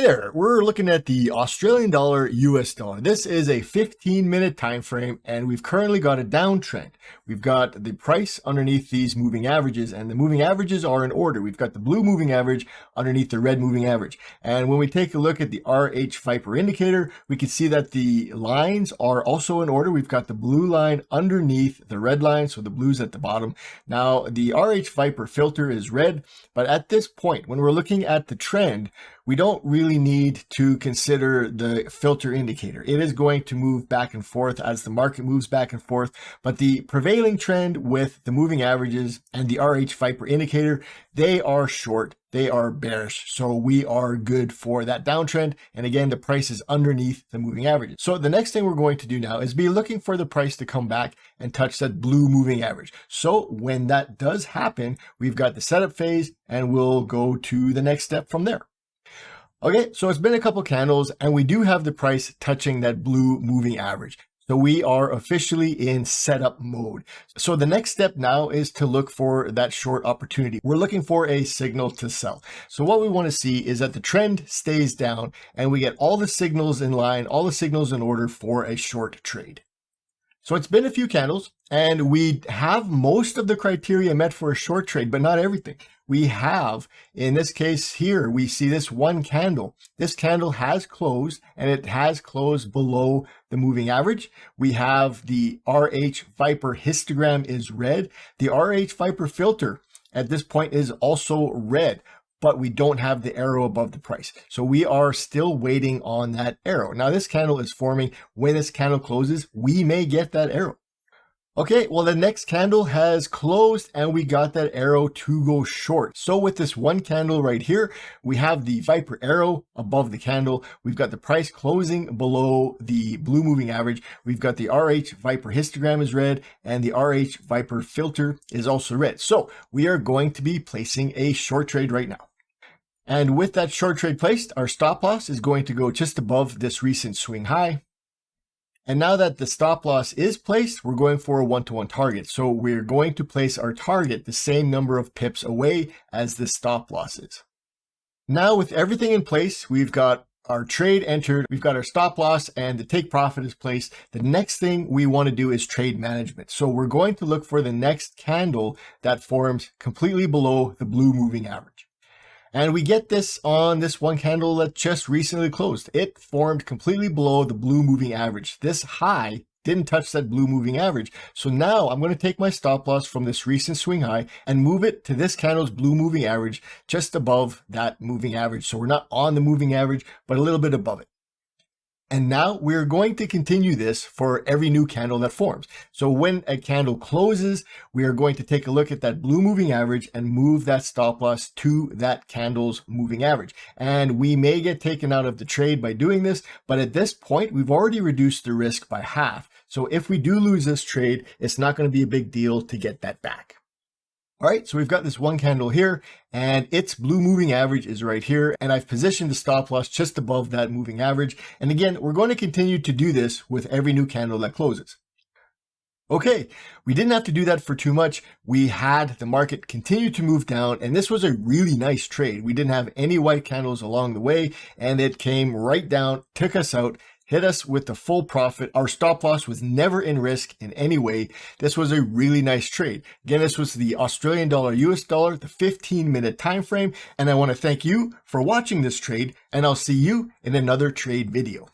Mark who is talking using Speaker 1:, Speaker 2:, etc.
Speaker 1: Hey there, we're looking at the Australian dollar US dollar. This is a 15-minute time frame and we've currently got a downtrend. We've got the price underneath these moving averages and the moving averages are in order. We've got the blue moving average underneath the red moving average. And when we take a look at the RH Viper indicator, we can see that the lines are also in order. We've got the blue line underneath the red line, so the blue's at the bottom. Now the RH Viper filter is red, but at this point, when we're looking at the trend, we don't really need to consider the filter indicator. It is going to move back and forth as the market moves back and forth, but the prevailing trend with the moving averages and the RH Viper indicator, they are short, they are bearish. So we are good for that downtrend. And again, the price is underneath the moving averages. So the next thing we're going to do now is be looking for the price to come back and touch that blue moving average. So when that does happen, we've got the setup phase and we'll go to the next step from there. Okay, so it's been a couple candles and we do have the price touching that blue moving average. So we are officially in setup mode. So the next step now is to look for that short opportunity. We're looking for a signal to sell. So what we want to see is that the trend stays down and we get all the signals in line, all the signals in order for a short trade. So it's been a few candles and we have most of the criteria met for a short trade, but not everything. We have, in this case here, we see this one candle. This candle has closed and it has closed below the moving average. We have the RH Viper histogram is red. The RH Viper filter at this point is also red, but we don't have the arrow above the price. So we are still waiting on that arrow. Now this candle is forming. When this candle closes, we may get that arrow. Okay, well, the next candle has closed and we got that arrow to go short. So with this one candle right here, we have the Viper arrow above the candle. We've got the price closing below the blue moving average. We've got the RH Viper histogram is red and the RH Viper filter is also red. So we are going to be placing a short trade right now. And with that short trade placed, our stop loss is going to go just above this recent swing high. And now that the stop loss is placed, we're going for a one-to-one target. So we're going to place our target the same number of pips away as the stop loss is. Now with everything in place, we've got our trade entered, we've got our stop loss and the take profit is placed. The next thing we want to do is trade management. So we're going to look for the next candle that forms completely below the blue moving average. And we get this on this one candle that just recently closed. It formed completely below the blue moving average. This high didn't touch that blue moving average. So now I'm going to take my stop loss from this recent swing high and move it to this candle's blue moving average just above that moving average. So we're not on the moving average, but a little bit above it. And now we're going to continue this for every new candle that forms. So when a candle closes, we are going to take a look at that blue moving average and move that stop loss to that candle's moving average. And we may get taken out of the trade by doing this, but at this point, we've already reduced the risk by half. So if we do lose this trade, it's not going to be a big deal to get that back. All right, so we've got this one candle here and its blue moving average is right here. And I've positioned the stop loss just above that moving average. And again, we're going to continue to do this with every new candle that closes. Okay, we didn't have to do that for too much. We had the market continue to move down and this was a really nice trade. We didn't have any white candles along the way and it came right down, took us out, hit us with the full profit. Our stop loss was never in risk in any way. This was a really nice trade. Again, this was the Australian dollar US dollar, the 15-minute time frame. And I want to thank you for watching this trade and I'll see you in another trade video.